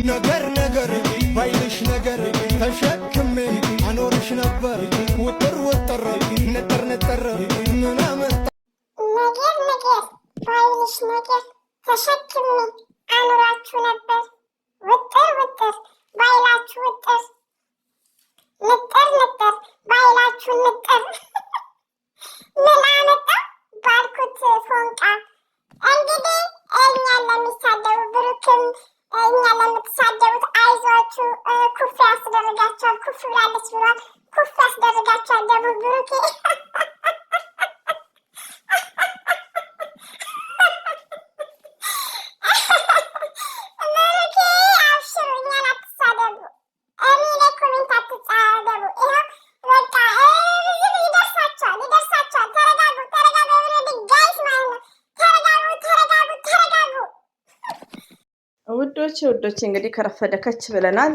ነገር ባይልሽ ነገር ተሸክሜ አኖርሽ ነበር ውጥር ውጥር ንጥር ንጥር ምን አመጣ ነገር ባይልሽ ነገር ተሸክሜ አኖራችሁ ነበር ውጥር ውጥር ባይላችሁ ውጥር ንጥር ንጥር ባይላችሁ ንጥር ምን አመጣ ባልኩት ፎንቃ። እንግዲህ እኛን ለሚሳደቡ ብሩክም እኛን ለምትሳደቡት አይዟችሁ ኩፍ ያስደርጋችኋል። ኩፍ ብላለች ብሏል። ኩፍ ያስደርጋችኋል ደግሞ ብሩኬ ውዶች እንግዲህ ከረፈደ ከች ብለናል።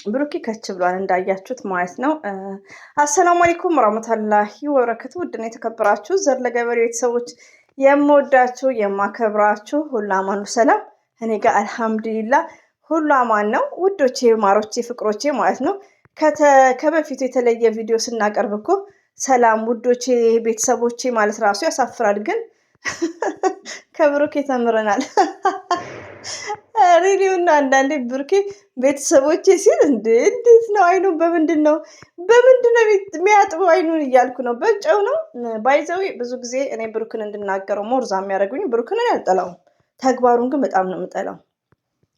ብሩኬ ከች ብሏል እንዳያችሁት ማለት ነው። አሰላሙ አለይኩም ወራህመቱላሂ ወበረከቱ። ውድና የተከበራችሁ ዘር ለገበሬ ቤተሰቦች የምወዳችሁ የማከብራችሁ ሁሉ አማኑ ሰላም፣ እኔ ጋር አልሐምዱሊላህ ሁሉ አማን ነው። ውዶቼ ማሮቼ ፍቅሮቼ ማለት ነው። ከበፊቱ የተለየ ቪዲዮ ስናቀርብ እኮ ሰላም ውዶቼ ቤተሰቦቼ ማለት ራሱ ያሳፍራል። ግን ከብሩኬ ተምረናል። ሪሊውና አንዳንዴ ብሩኬ ቤተሰቦቼ ሲል እንዴት ነው አይኑን በምንድን ነው የሚያጥበው አይኑን እያልኩ ነው። በጨው ነው ባይዘዊ። ብዙ ጊዜ እኔ ብሩክን እንድናገረው ሞርዛ የሚያደርጉኝ ብሩክን አልጠላውም፣ ተግባሩን ግን በጣም ነው የምጠላው።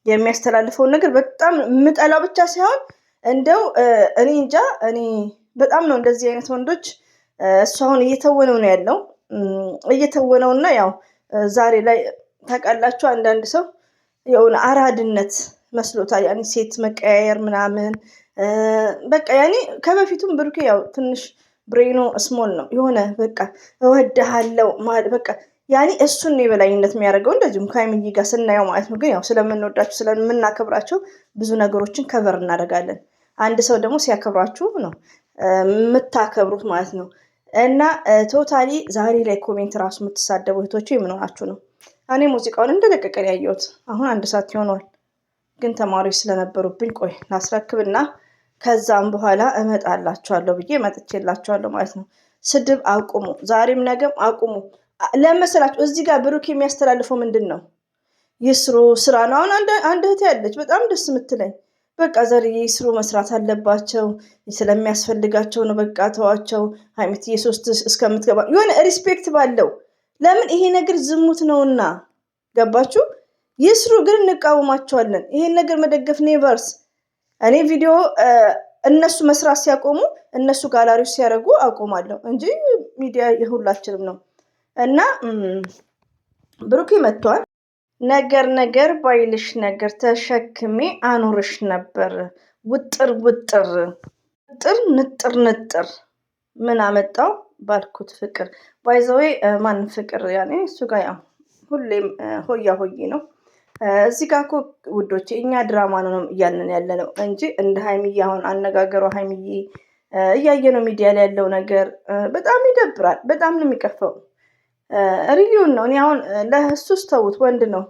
የሚያስተላልፈውን ነገር በጣም የምጠላው ብቻ ሳይሆን እንደው እኔ እንጃ እኔ በጣም ነው እንደዚህ አይነት ወንዶች። እሱ አሁን እየተወነው ነው ያለው እየተወነውና ያው ዛሬ ላይ ታውቃላችሁ አንዳንድ ሰው የሆነ አራድነት መስሎታል። ያኔ ሴት መቀያየር ምናምን በቃ ያኔ ከበፊቱም ብሩኬ ያው ትንሽ ብሬኖ ስሞል ነው የሆነ በቃ እወድሃለሁ ማለት በቃ ያኔ እሱን ነው የበላይነት የሚያደርገው። እንደዚሁም ከሀይሚዬ ጋር ስናየው ማለት ነው። ግን ያው ስለምንወዳቸው ስለምናከብራቸው ብዙ ነገሮችን ከቨር እናደርጋለን። አንድ ሰው ደግሞ ሲያከብራችሁ ነው የምታከብሩት ማለት ነው። እና ቶታሊ ዛሬ ላይ ኮሜንት ራሱ የምትሳደቡ እህቶቼ የምንሆናችሁ ነው። እኔ ሙዚቃውን እንደለቀቀን ያየሁት አሁን 1 ሰዓት ይሆናል። ግን ተማሪዎች ስለነበሩብኝ ቆይ ላስረክብና ከዛም በኋላ እመጣላችኋለሁ ብዬ መጥቼላችኋለሁ ማለት ነው። ስድብ አቁሙ፣ ዛሬም ነገም አቁሙ። ለመሰላችሁ እዚህ ጋር ብሩክ የሚያስተላልፈው ምንድን ነው? ይስሩ ስራ ነው። አሁን አንድ እህቴ ያለች በጣም ደስ የምትለኝ በቃ ዘር ይስሩ መስራት አለባቸው ስለሚያስፈልጋቸው ነው። በቃ ተዋቸው ሀይሚትዬ 3 እስከምትገባ የሆነ ሪስፔክት ባለው ለምን ይሄ ነገር ዝሙት ነውና፣ ገባችሁ? ይስሩ ግን እንቃወማቸዋለን። ይሄን ነገር መደገፍ ኔቨርስ። እኔ ቪዲዮ እነሱ መስራት ሲያቆሙ እነሱ ጋላሪዎች ሲያደርጉ አቆማለሁ እንጂ ሚዲያ የሁላችንም ነው። እና ብሩኬ መጥቷል። ነገር ባይልሽ ነገር ተሸክሜ አኖርሽ ነበር ውጥር ውጥር ንጥር ምን አመጣው ባልኩት ፍቅር። ባይዘዌ ማን ፍቅር ያኔ እሱ ጋር ያው ሁሌም ሆያ ሆዬ ነው። እዚህ ጋር እኮ ውዶቼ እኛ ድራማ ነው እያልን ያለ ነው እንጂ እንደ ሀይሚዬ አሁን አነጋገሯ ሀይሚዬ እያየ ነው ሚዲያ ላይ ያለው ነገር በጣም ይደብራል። በጣም ነው የሚቀፈው። ሪሊውን ነው። እኔ አሁን ለእሱስ ተውት፣ ወንድ ነው።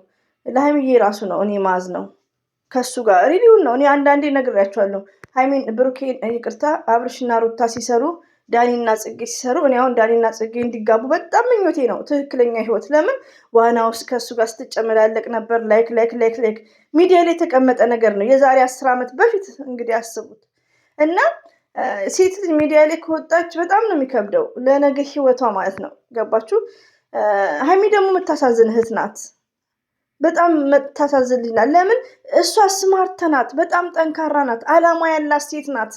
ለሀይሚዬ ራሱ ነው እኔ ማዝ ነው ከሱ ጋር ሪሊውን ነው። እኔ አንዳንዴ ነግሬያቸዋለሁ። ሀይሚን ብሩኬን ይቅርታ አብርሽና ሩታ ሲሰሩ ዳኒና ጽጌ ሲሰሩ እኔ አሁን ዳኒና ጽጌ እንዲጋቡ በጣም ምኞቴ ነው። ትክክለኛ ህይወት ለምን ዋና ውስጥ ከእሱ ጋር ስትጨመላለቅ ነበር። ላይክ ሚዲያ ላይ የተቀመጠ ነገር ነው። የዛሬ 10 ዓመት በፊት እንግዲህ አስቡት። እና ሴት ልጅ ሚዲያ ላይ ከወጣች በጣም ነው የሚከብደው ለነገ ህይወቷ ማለት ነው። ገባችሁ? ሀይሚ ደግሞ የምታሳዝን እህት ናት። በጣም ታሳዝንልናል። ለምን እሷ ስማርት ናት፣ በጣም ጠንካራ ናት፣ አላማ ያላት ሴት ናት።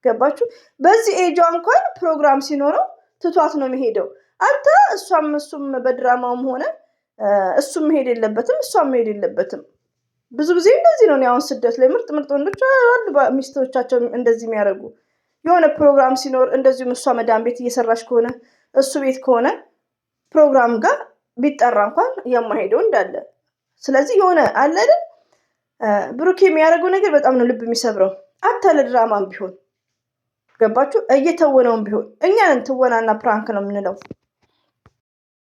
ገባችሁ? በዚህ ኤጇ እንኳን ፕሮግራም ሲኖረው ትቷት ነው የሚሄደው። አንተ እሱም በድራማውም ሆነ እሱም መሄድ የለበትም እሷም መሄድ የለበትም። ብዙ ጊዜ እንደዚህ ነው። አሁን ስደት ላይ ምርጥ ወንዶች አሉ ሚስቶቻቸው እንደዚህ የሚያደርጉ። የሆነ ፕሮግራም ሲኖር እንደዚሁም እሷ መዳም ቤት እየሰራች ከሆነ እሱ ቤት ከሆነ ፕሮግራም ጋር ቢጠራ እንኳን የማሄደው እንዳለ። ስለዚህ የሆነ አለ አይደል ብሩክ የሚያደርገው ነገር በጣም ነው ልብ የሚሰብረው። አታለ ድራማም ቢሆን ገባችሁ? እየተወነውም ቢሆን እኛን ትወናና ፕራንክ ነው የምንለው።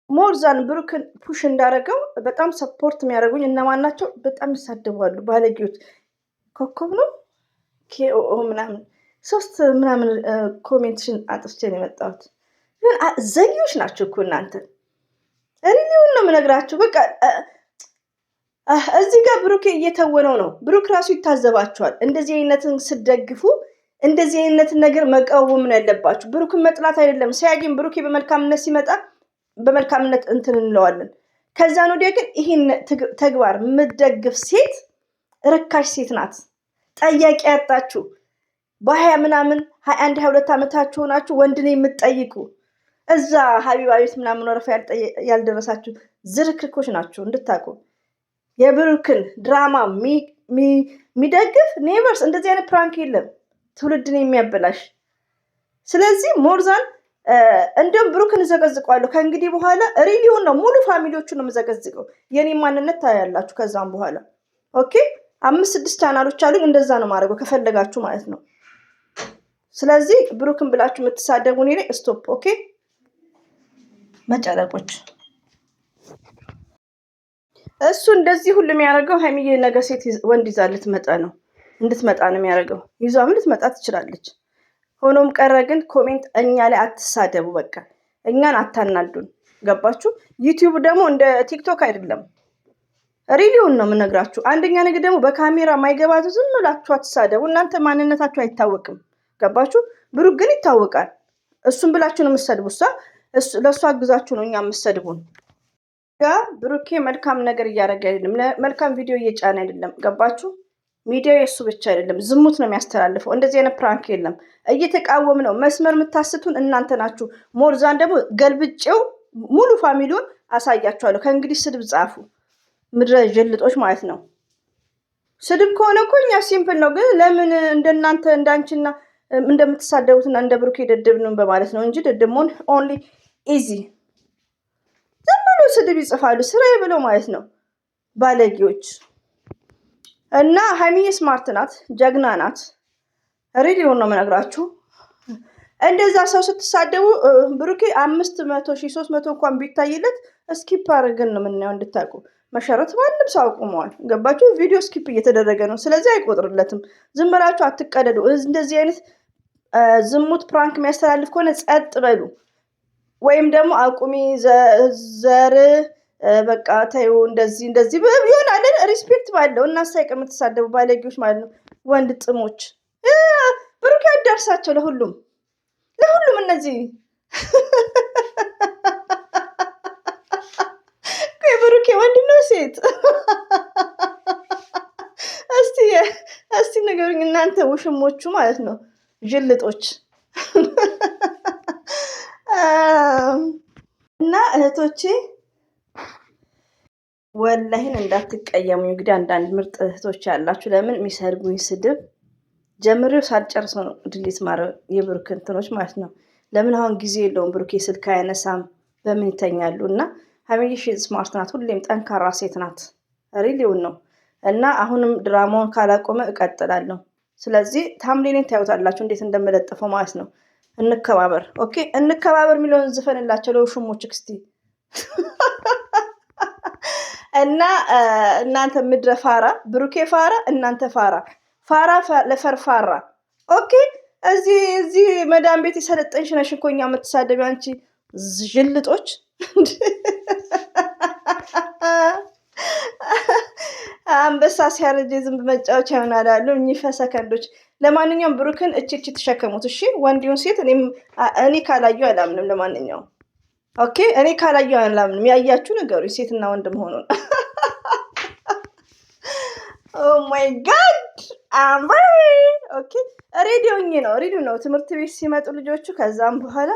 ሞርዛን ብሩክን ፑሽ እንዳደረገው በጣም ሰፖርት የሚያደርጉኝ እነማን ናቸው? በጣም ይሳደባሉ ባለጌዎች። ኮከብ ነው ኬኦኦ ምናምን 3 ምናምን ኮሜንትሽን አጥፍቼ ነው የመጣሁት። ግን ዘጊዎች ናቸው እኮ እናንተ። ሪሊውን ነው የምነግራችሁ። በቃ እዚህ ጋር ብሩክ እየተወነው ነው። ብሩክ ራሱ ይታዘባችኋል። እንደዚህ አይነትን ስደግፉ እንደዚህ አይነትን ነገር መቃወም ነው ያለባችሁ። ብሩክን መጥላት አይደለም። ሲያገኝ ብሩክ በመልካምነት ሲመጣ በመልካምነት እንትን እንለዋለን። ከዛ ነው ግን ይሄን ተግባር የምትደግፍ ሴት ርካሽ ሴት ናት። ጠያቂ ያጣችሁ በ20 ምናምን 21 22 ዓመታችሁ ሆናችሁ ወንድ ነው የምትጠይቁ እዛ ሀቢባ ቤት ምናምን ወረፋ ያልደረሳችሁ ዝርክርኮች ናችሁ። እንድታውቁ የብሩክን ድራማ የሚደግፍ ኔቨርስ እንደዚህ አይነት ፕራንክ የለም ትውልድን የሚያበላሽ። ስለዚህ ሞርዛን እንደውም ብሩክን እዘቀዝቀዋለሁ ከእንግዲህ በኋላ ሪሊውን ነው ሙሉ ፋሚሊዎቹን ነው የምዘቀዝቀው። የኔ ማንነት ታያላችሁ ከዛም በኋላ ኦኬ። 5-6 ቻናሎች አሉኝ። እንደዛ ነው ማድረገው ከፈለጋችሁ ማለት ነው። ስለዚህ ብሩክን ብላችሁ የምትሳደቡ እኔ ላይ ስቶፕ ኦኬ። መጨረቆች እሱ እንደዚህ ሁሉ የሚያደርገው ሀይሚዬ ነገ ሴት ወንድ ይዛ ልትመጣ ነው እንድትመጣ ነው የሚያደርገው። ይዟም ልትመጣ ትችላለች። ሆኖም ቀረ ግን ኮሜንት እኛ ላይ አትሳደቡ። በቃ እኛን አታናዱን። ገባችሁ? ዩቲዩብ ደግሞ እንደ ቲክቶክ አይደለም። ሪሊውን ነው የምነግራችሁ። አንደኛ ነገር ደግሞ በካሜራ ማይገባቱ ዝም ብላችሁ አትሳደቡ። እናንተ ማንነታችሁ አይታወቅም። ገባችሁ? ብሩክ ግን ይታወቃል። እሱም ብላችሁ ነው የምትሰድቡ። ለእሱ አግዛችሁ ነው እኛ የምትሰድቡን። ብሩኬ መልካም ነገር እያደረገ አይደለም። መልካም ቪዲዮ እየጫነ አይደለም። ገባችሁ? ሚዲያው የእሱ ብቻ አይደለም። ዝሙት ነው የሚያስተላልፈው። እንደዚህ አይነት ፕራንክ የለም። እየተቃወም ነው። መስመር የምታስቱን እናንተ ናችሁ። ሞርዛን ደግሞ ገልብጬው ሙሉ ፋሚሊውን አሳያችኋለሁ። ከእንግዲህ ስድብ ጻፉ። ምድረ ጀልጦች ማለት ነው። ስድብ ከሆነ እኮ እኛ ሲምፕል ነው። ግን ለምን እንደናንተ እንዳንቺና እንደምትሳደቡትና እንደ ብሩኬ ደደብንም በማለት ነው እንጂ ደደብሞን ኦንሊ ኢዚ ዝም ብሎ ስድብ ይጽፋሉ ስራዬ ብለው ማለት ነው ባለጌዎች። እና ሀይሚዬ ስማርት ናት፣ ጀግና ናት። ሪሊውን ነው የምነግራችሁ። እንደዛ ሰው ስትሳደቡ ብሩኬ 500,000 300 እንኳን ቢታይለት ስኪፕ አድርገን ነው የምናየው። እንድታውቁ መሸረት ማንም ሰው አቁመዋል። ገባችሁ? ቪዲዮ ስኪፕ እየተደረገ ነው። ስለዚህ አይቆጥርለትም። ዝም ብላችሁ አትቀደዱ። እንደዚህ አይነት ዝሙት ፕራንክ የሚያስተላልፍ ከሆነ ጸጥ በሉ፣ ወይም ደግሞ አቁሚ ዘር በቃ ተይው። እንደዚህ ይሆናል። ሪስፔክት ባለው እና ሳይቀር የምትሳደቡ ባለጌዎች ማለት ነው። ወንድ ጥሞች ብሩኬ ያዳርሳቸው ለሁሉም እነዚህ ብሩኬ ወንድ ነው ሴት? እስቲ ንገሩኝ እናንተ ውሽሞቹ ማለት ነው ጅልጦች። እና እህቶቼ ወላሂን እንዳትቀየሙ። እንግዲህ አንዳንድ ምርጥ እህቶች ያላችሁ ለምን የሚሰርጉኝ ስድብ ጀምሬው ሳልጨርሰው ነው ድሊት ማረው የብሩክ እንትኖች ማለት ነው። ለምን አሁን ጊዜ የለውም። ብሩኬ ስልክ አያነሳም፣ በምን ይተኛሉ? እና ሀይሚዬ ስማርት ናት፣ ሁሌም ጠንካራ ሴት ናት። ሪሊውን ነው። እና አሁንም ድራማውን ካላቆመ እቀጥላለሁ። ስለዚህ ታምሌኔን ታዩታላችሁ እንዴት እንደምለጥፈው ማለት ነው። እንከባበር ኦኬ። እንከባበር የሚለውን ዝፈንላቸው ለውሽሞች ክስቲ እና እናንተ ምድረ ፋራ፣ ብሩኬ ፋራ፣ እናንተ ፋራ ለፈርፋራ ኦኬ። እዚህ መዳም ቤት የሰለጠንሽ ነሽ እኮ እኛ የምትሳደቢ አንቺ ዥልጦች። አንበሳ ሲያረጅ ዝንብ መጫወቻ ይሆናል አሉ እኚህ ፈሰከንዶች። ለማንኛውም ብሩክን እቺ ተሸከሙት እሺ። ወንዲውን ሴት እኔ ካላየሁ አላምንም። ለማንኛውም ኦኬ፣ እኔ ካላየሁ አላምንም። ያያችሁ ነገሩኝ ሴትና ወንድ መሆኑን። ኦ ማይ ጋድ ኦኬ። ሬዲዮ ነው ትምህርት ቤት ሲመጡ ልጆቹ። ከዛም በኋላ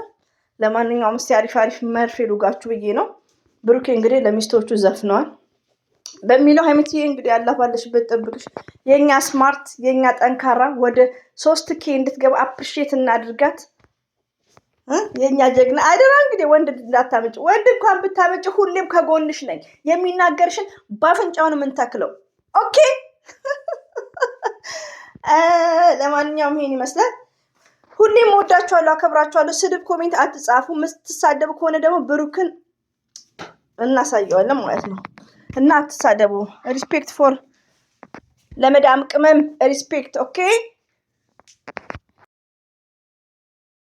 ለማንኛውም እስቲ አሪፍ መርፌ ሉጋችሁ ብዬ ነው። ብሩኬ እንግዲህ ለሚስቶቹ ዘፍነዋል በሚለው ሀይሚትዬ እንግዲህ አላህ ባለሽበት ጠብቅሽ። የኛ ስማርት የኛ ጠንካራ ወደ 3K እንድትገባ አፕሪሼት እናድርጋት። የኛ ጀግና አደራ። እንግዲህ ወንድ እንዳታመጭ። ወንድ እንኳን ብታመጭ ሁሌም ከጎንሽ ነኝ። የሚናገርሽን ባፍንጫውን የምንተክለው ኦኬ። ለማንኛውም ይሄን ይመስላል። ሁሌም ወዳችኋለሁ፣ አከብራችኋለሁ። ስድብ ኮሜንት አትጻፉ። የምትሳደቡ ከሆነ ደግሞ ብሩክን እናሳየዋለን ማለት ነው። እና አትሳደቡ። ሪስፔክት ፎር ለመዳም ቅመም ሪስፔክት። ኦኬ